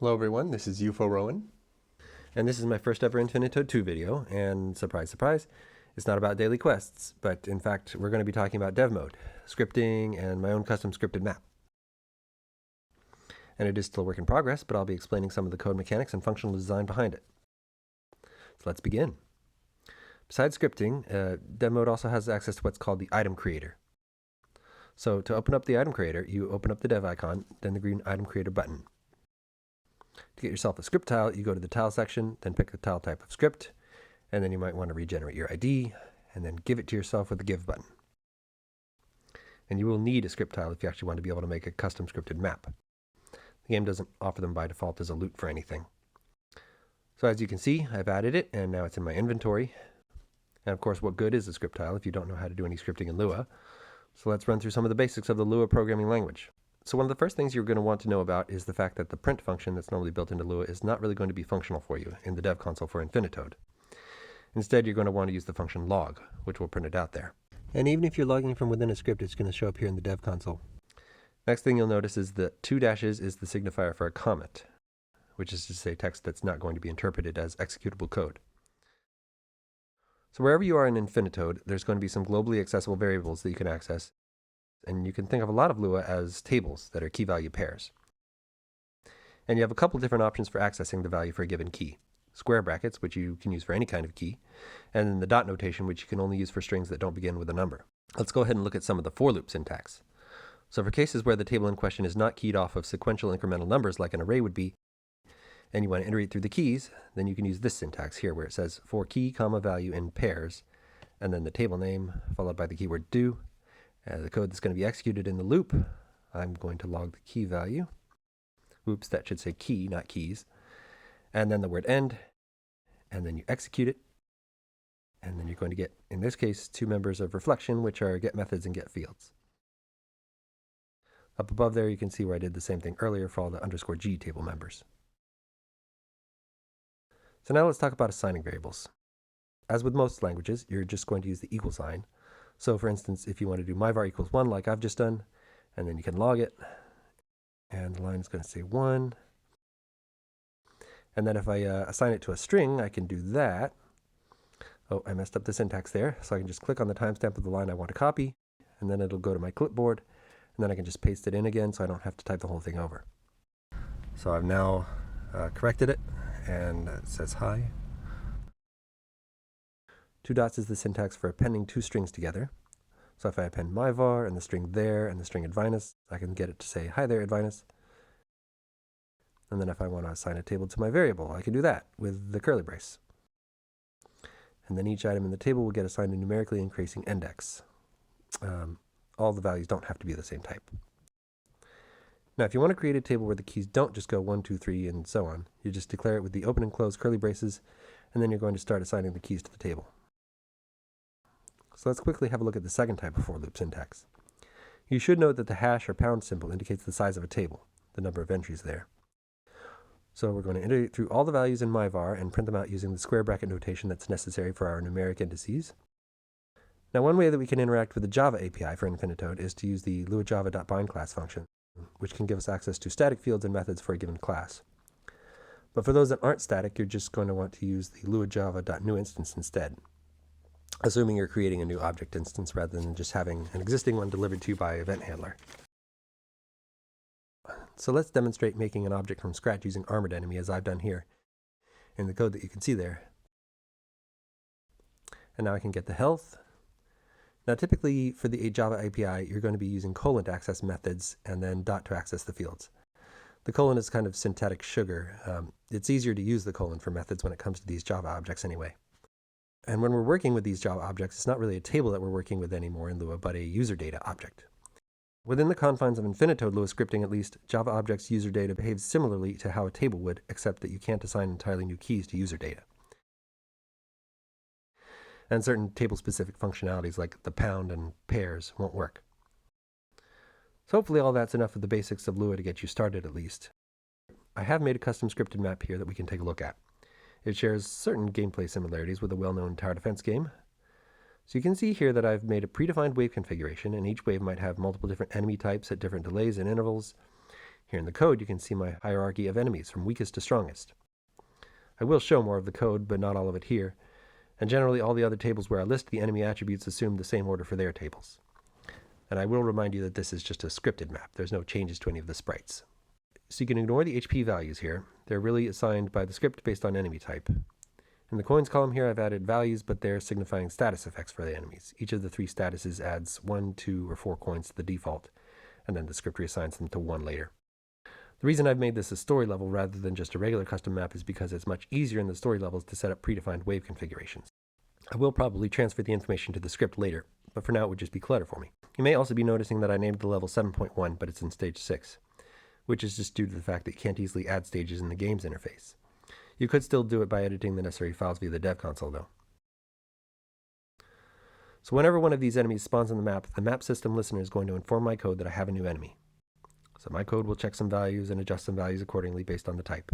Hello everyone, this is EuphoRowan, and this is my first ever Infinitode 2 video, and surprise, surprise, it's not about daily quests, but in fact we're going to be talking about dev mode, scripting, and my own custom scripted map. And it is still a work in progress, but I'll be explaining some of the code mechanics and functional design behind it. So let's begin. Besides scripting, dev mode also has access to what's called the item creator. So to open up the item creator, you open up the dev icon, then the green item creator button. To get yourself a script tile, you go to the tile section, then pick the tile type of script, and then you might want to regenerate your ID, and then give it to yourself with the give button. And you will need a script tile if you actually want to be able to make a custom scripted map. The game doesn't offer them by default as a loot for anything. So as you can see, I've added it, and now it's in my inventory. And of course, what good is a script tile if you don't know how to do any scripting in Lua? So let's run through some of the basics of the Lua programming language. So one of the first things you're going to want to know about is the fact that the print function that's normally built into Lua is not really going to be functional for you in the dev console for Infinitode. Instead, you're going to want to use the function log, which will print it out there. And even if you're logging from within a script, it's going to show up here in the dev console. Next thing you'll notice is that 2 dashes is the signifier for a comment, which is to say text that's not going to be interpreted as executable code. So wherever you are in Infinitode, there's going to be some globally accessible variables that you can access. And you can think of a lot of Lua as tables that are key value pairs. And you have a couple different options for accessing the value for a given key. Square brackets, which you can use for any kind of key, and then the dot notation, which you can only use for strings that don't begin with a number. Let's go ahead and look at some of the for loop syntax. So for cases where the table in question is not keyed off of sequential incremental numbers like an array would be, and you want to iterate through the keys, then you can use this syntax here where it says for key, comma, value in pairs, and then the table name followed by the keyword do. The code that's going to be executed in the loop, I'm going to log the key value. Oops, that should say key, not keys. And then the word end, and then you execute it. And then you're going to get, in this case, 2 members of reflection, which are get methods and get fields. Up above there, you can see where I did the same thing earlier for all the _g table members. So now let's talk about assigning variables. As with most languages, you're just going to use the equal sign. So for instance, if you want to do myvar equals 1 like I've just done, and then you can log it, and the line is going to say 1. And then if I assign it to a string, I can do that. Oh, I messed up the syntax there. So I can just click on the timestamp of the line I want to copy, and then it'll go to my clipboard, and then I can just paste it in again so I don't have to type the whole thing over. So I've now corrected it, and it says hi. 2 dots is the syntax for appending 2 strings together. So if I append myvar and the string there and the string advinus, I can get it to say, hi there, advinus. And then if I want to assign a table to my variable, I can do that with the curly brace. And then each item in the table will get assigned a numerically increasing index. All the values don't have to be the same type. Now, if you want to create a table where the keys don't just go 1, 2, 3, and so on, you just declare it with the open and close curly braces, and then you're going to start assigning the keys to the table. So let's quickly have a look at the second type of for loop syntax. You should note that the hash or pound symbol indicates the size of a table, the number of entries there. So we're going to iterate through all the values in myvar and print them out using the square bracket notation that's necessary for our numeric indices. Now, one way that we can interact with the Java API for Infinitode is to use the luajava.bind class function, which can give us access to static fields and methods for a given class. But for those that aren't static, you're just going to want to use the luajava.newInstance instead, assuming you're creating a new object instance rather than just having an existing one delivered to you by event handler. So let's demonstrate making an object from scratch using armored enemy as I've done here in the code that you can see there. And now I can get the health. Now typically for the Java API, you're going to be using colon to access methods and then dot to access the fields. The colon is kind of synthetic sugar. It's easier to use the colon for methods when it comes to these Java objects anyway. And when we're working with these Java objects, it's not really a table that we're working with anymore in Lua, but a user data object. Within the confines of Infinitode Lua Scripting at least, Java objects user data behaves similarly to how a table would, except that you can't assign entirely new keys to user data. And certain table-specific functionalities like the pound and pairs won't work. So hopefully all that's enough of the basics of Lua to get you started at least. I have made a custom scripted map here that we can take a look at. It shares certain gameplay similarities with a well-known tower defense game. So you can see here that I've made a predefined wave configuration, and each wave might have multiple different enemy types at different delays and intervals. Here in the code, you can see my hierarchy of enemies from weakest to strongest. I will show more of the code, but not all of it here, and generally all the other tables where I list the enemy attributes assume the same order for their tables. And I will remind you that this is just a scripted map. There's no changes to any of the sprites. So you can ignore the HP values here. They're really assigned by the script based on enemy type. In the coins column here, I've added values, but they're signifying status effects for the enemies. Each of the 3 statuses adds 1, 2, or 4 coins to the default, and then the script reassigns them to 1 later. The reason I've made this a story level rather than just a regular custom map is because it's much easier in the story levels to set up predefined wave configurations. I will probably transfer the information to the script later, but for now it would just be clutter for me. You may also be noticing that I named the level 7.1, but it's in stage 6, which is just due to the fact that you can't easily add stages in the game's interface. You could still do it by editing the necessary files via the dev console, though. So whenever one of these enemies spawns on the map system listener is going to inform my code that I have a new enemy. So my code will check some values and adjust some values accordingly based on the type.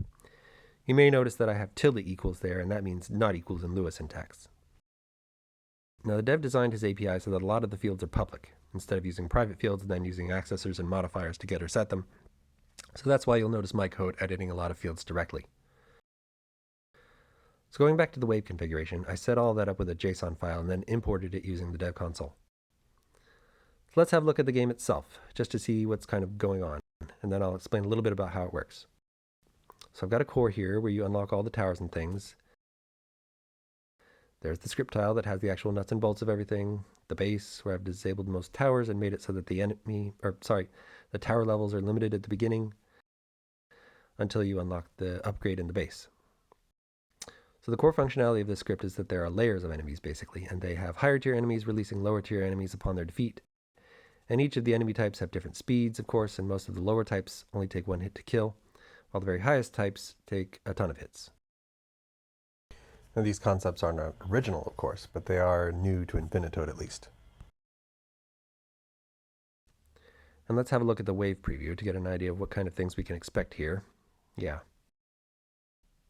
You may notice that I have tilde equals there, and that means not equals in Lua syntax. Now the dev designed his API so that a lot of the fields are public, instead of using private fields and then using accessors and modifiers to get or set them. So that's why you'll notice my code editing a lot of fields directly. So going back to the wave configuration, I set all that up with a JSON file and then imported it using the dev console. So let's have a look at the game itself, just to see what's kind of going on, and then I'll explain a little bit about how it works. So I've got a core here where you unlock all the towers and things. There's the script tile that has the actual nuts and bolts of everything, the base where I've disabled most towers and made it so that the tower levels are limited at the beginning until you unlock the upgrade in the base. So the core functionality of this script is that there are layers of enemies, basically, and they have higher tier enemies releasing lower tier enemies upon their defeat. And each of the enemy types have different speeds, of course, and most of the lower types only take 1 hit to kill, while the very highest types take a ton of hits. Now these concepts are not original, of course, but they are new to Infinitode at least. And let's have a look at the wave preview to get an idea of what kind of things we can expect here. Yeah.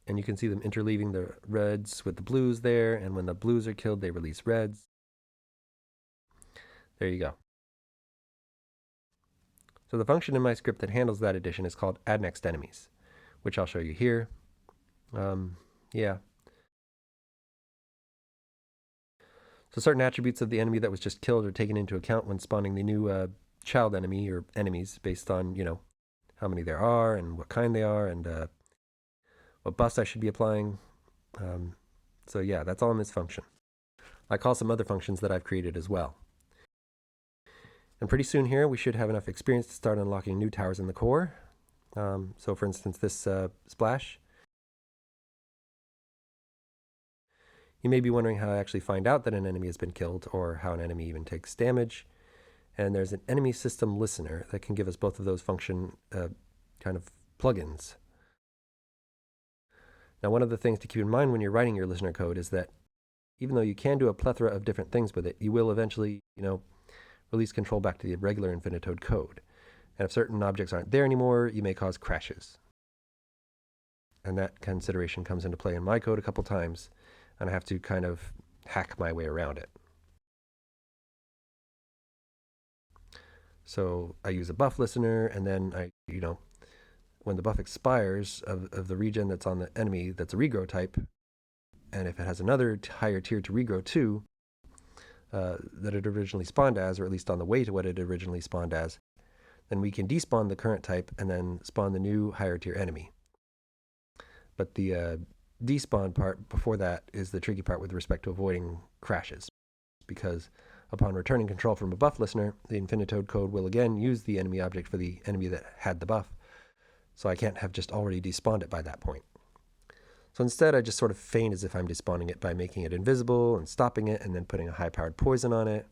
And you can see them interleaving the reds with the blues there, and when the blues are killed, they release reds. There you go. So the function in my script that handles that addition is called addNextEnemies, which I'll show you here. Yeah. So certain attributes of the enemy that was just killed are taken into account when spawning the new child enemy or enemies based on, how many there are and what kind they are and what buffs I should be applying. So yeah, that's all in this function. I call some other functions that I've created as well. And pretty soon here, we should have enough experience to start unlocking new towers in the core. So for instance, this splash. You may be wondering how I actually find out that an enemy has been killed or how an enemy even takes damage. And there's an enemy system listener that can give us both of those function kind of plugins. Now, one of the things to keep in mind when you're writing your listener code is that even though you can do a plethora of different things with it, you will eventually, release control back to the regular Infinitode code. And if certain objects aren't there anymore, you may cause crashes. And that consideration comes into play in my code a couple times, and I have to kind of hack my way around it. So I use a buff listener, and then when the buff expires of the regen that's on the enemy that's a regrow type, and if it has another higher tier to regrow to, that it originally spawned as, or at least on the way to what it originally spawned as, then we can despawn the current type and then spawn the new higher tier enemy. But the despawn part before that is the tricky part with respect to avoiding crashes, because upon returning control from a buff listener, the Infinitode code will again use the enemy object for the enemy that had the buff, so I can't have just already despawned it by that point. So instead, I just sort of feign as if I'm despawning it by making it invisible and stopping it and then putting a high-powered poison on it.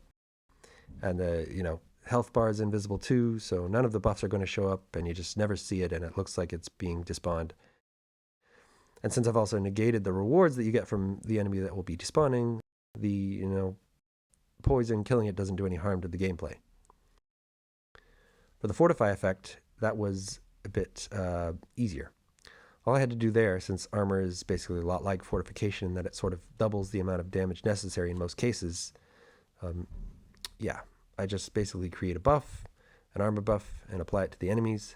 And the, health bar is invisible too, so none of the buffs are going to show up and you just never see it and it looks like it's being despawned. And since I've also negated the rewards that you get from the enemy that will be despawning, the, poison killing it doesn't do any harm to the gameplay. For the fortify effect, that was a bit easier. All I had to do there, since armor is basically a lot like fortification in that it sort of doubles the amount of damage necessary in most cases, I just basically create a buff, an armor buff, and apply it to the enemies.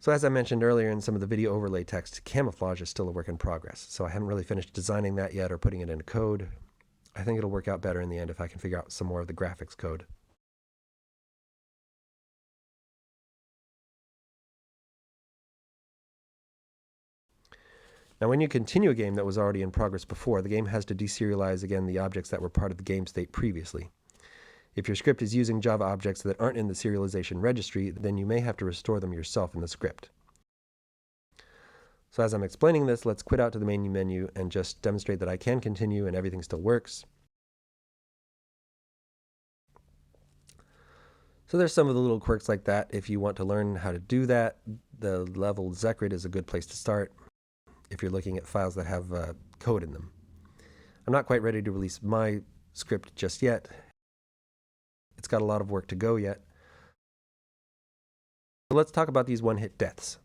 So as I mentioned earlier in some of the video overlay text, camouflage is still a work in progress. So I haven't really finished designing that yet or putting it into code. I think it'll work out better in the end if I can figure out some more of the graphics code. Now, when you continue a game that was already in progress before, the game has to deserialize again the objects that were part of the game state previously. If your script is using Java objects that aren't in the serialization registry, then you may have to restore them yourself in the script. So as I'm explaining this, let's quit out to the main menu and just demonstrate that I can continue and everything still works. So there's some of the little quirks like that. If you want to learn how to do that, the level Zekrid is a good place to start if you're looking at files that have code in them. I'm not quite ready to release my script just yet. It's got a lot of work to go yet. So let's talk about these one-hit deaths.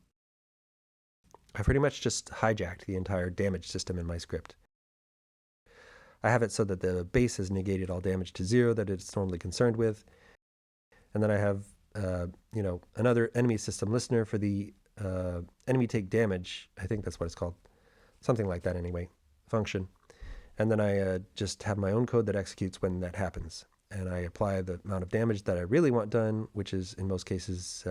I pretty much just hijacked the entire damage system in my script. I have it so that the base has negated all damage to 0 that it's normally concerned with. And then I have, another enemy system listener for the enemy take damage. I think that's what it's called. Something like that anyway, function. And then I just have my own code that executes when that happens. And I apply the amount of damage that I really want done, which is in most cases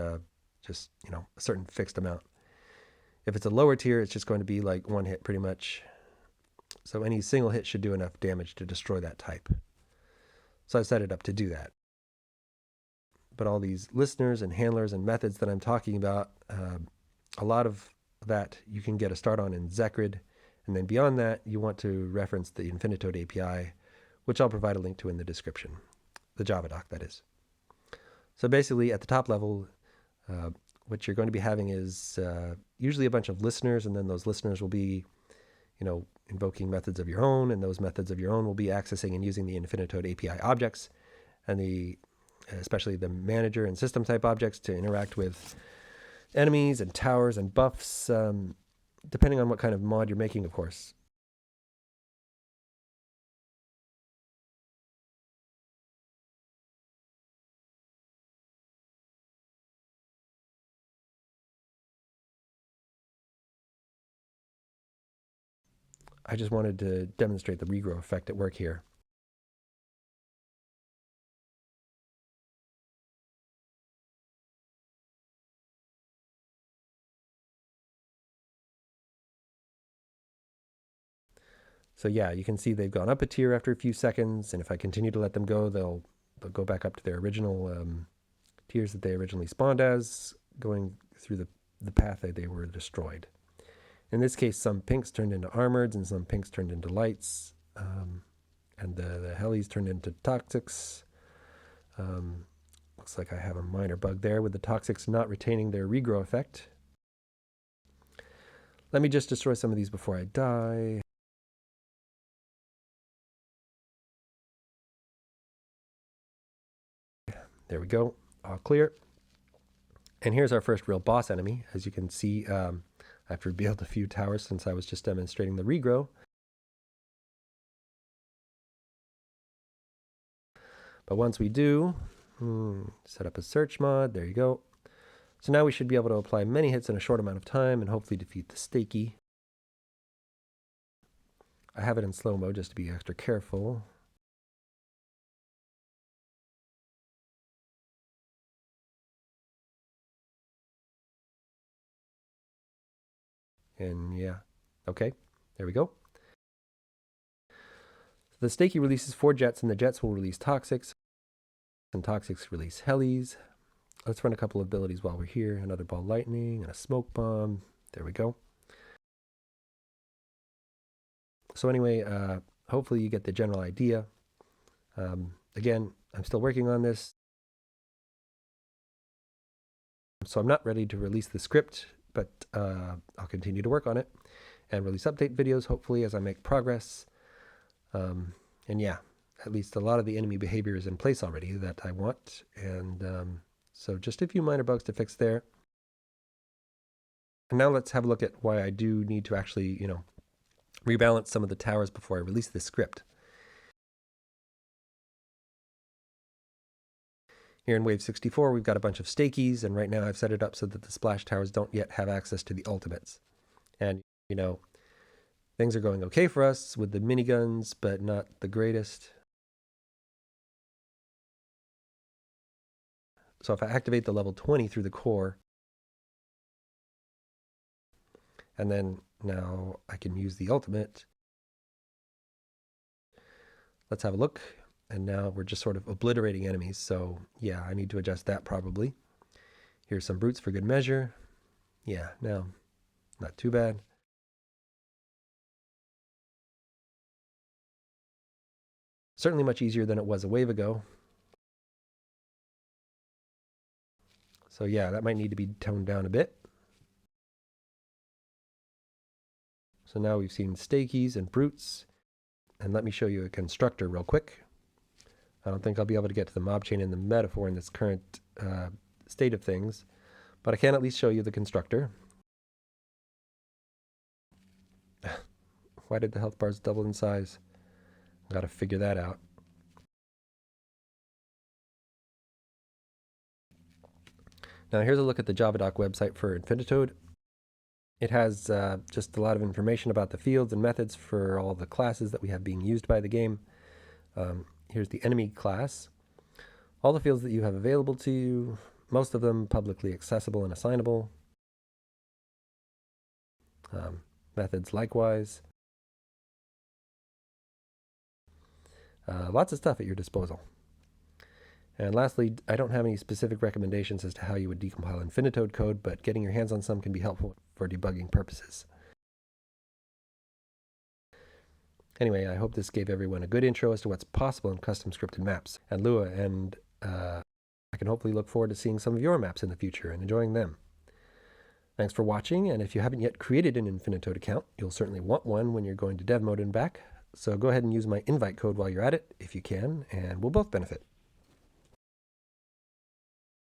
just, a certain fixed amount. If it's a lower tier, it's just going to be like one hit pretty much. So any single hit should do enough damage to destroy that type. So I set it up to do that. But all these listeners and handlers and methods that I'm talking about, a lot of that you can get a start on in Zekrid. And then beyond that, you want to reference the Infinitode API, which I'll provide a link to in the description, the javadoc, that is. So basically, at the top level, what you're going to be having is usually a bunch of listeners, and then those listeners will be, invoking methods of your own, and those methods of your own will be accessing and using the Infinitode API objects, and especially the manager and system type objects to interact with enemies and towers and buffs, depending on what kind of mod you're making, of course. I just wanted to demonstrate the regrow effect at work here. So yeah, you can see they've gone up a tier after a few seconds, and if I continue to let them go, they'll go back up to their original tiers that they originally spawned as, going through the path that they were destroyed. In this case, some pinks turned into armoreds, and some pinks turned into lights, and the helis turned into toxics. Looks like I have a minor bug there with the toxics not retaining their regrow effect. Let me just destroy some of these before I die. There we go, all clear. And here's our first real boss enemy. As you can see, I've revealed a few towers since I was just demonstrating the regrow. But once we do, set up a search mod, there you go. So now we should be able to apply many hits in a short amount of time and hopefully defeat the stakey. I have it in slow mode just to be extra careful. And yeah, okay, there we go. So the stakey releases 4 jets, and the jets will release toxics, and toxics release helis. Let's run a couple of abilities while we're here. Another ball lightning and a smoke bomb. There we go. So anyway, hopefully you get the general idea. Again, I'm still working on this, so I'm not ready to release the script, but I'll continue to work on it and release update videos, hopefully, as I make progress. And yeah, at least a lot of the enemy behavior is in place already that I want. And so just a few minor bugs to fix there. And now let's have a look at why I do need to actually, rebalance some of the towers before I release this script. Here in Wave 64, we've got a bunch of stakeys, and right now I've set it up so that the splash towers don't yet have access to the ultimates. And, you know, things are going okay for us with the miniguns, but not the greatest. So if I activate the level 20 through the core, and then now I can use the ultimate. Let's have a look. And now we're just sort of obliterating enemies. So yeah, I need to adjust that probably. Here's some brutes for good measure. Yeah, now not too bad. Certainly much easier than it was a wave ago. So yeah, that might need to be toned down a bit. So now we've seen stakeys and brutes. And let me show you a constructor real quick. I don't think I'll be able to get to the mob chain in the metaphor in this current state of things, but I can at least show you the constructor. Why did the health bars double in size? Got to figure that out. Now here's a look at the javadoc website for Infinitode. It has just a lot of information about the fields and methods for all the classes that we have being used by the game. Here's the enemy class. All the fields that you have available to you, most of them publicly accessible and assignable. Methods likewise. Lots of stuff at your disposal. And lastly, I don't have any specific recommendations as to how you would decompile Infinitode code, but getting your hands on some can be helpful for debugging purposes. Anyway, I hope this gave everyone a good intro as to what's possible in custom scripted maps and Lua, and I can hopefully look forward to seeing some of your maps in the future and enjoying them. Thanks for watching, and if you haven't yet created an Infinitode account, you'll certainly want one when you're going to dev mode and back, so go ahead and use my invite code while you're at it, if you can, and we'll both benefit.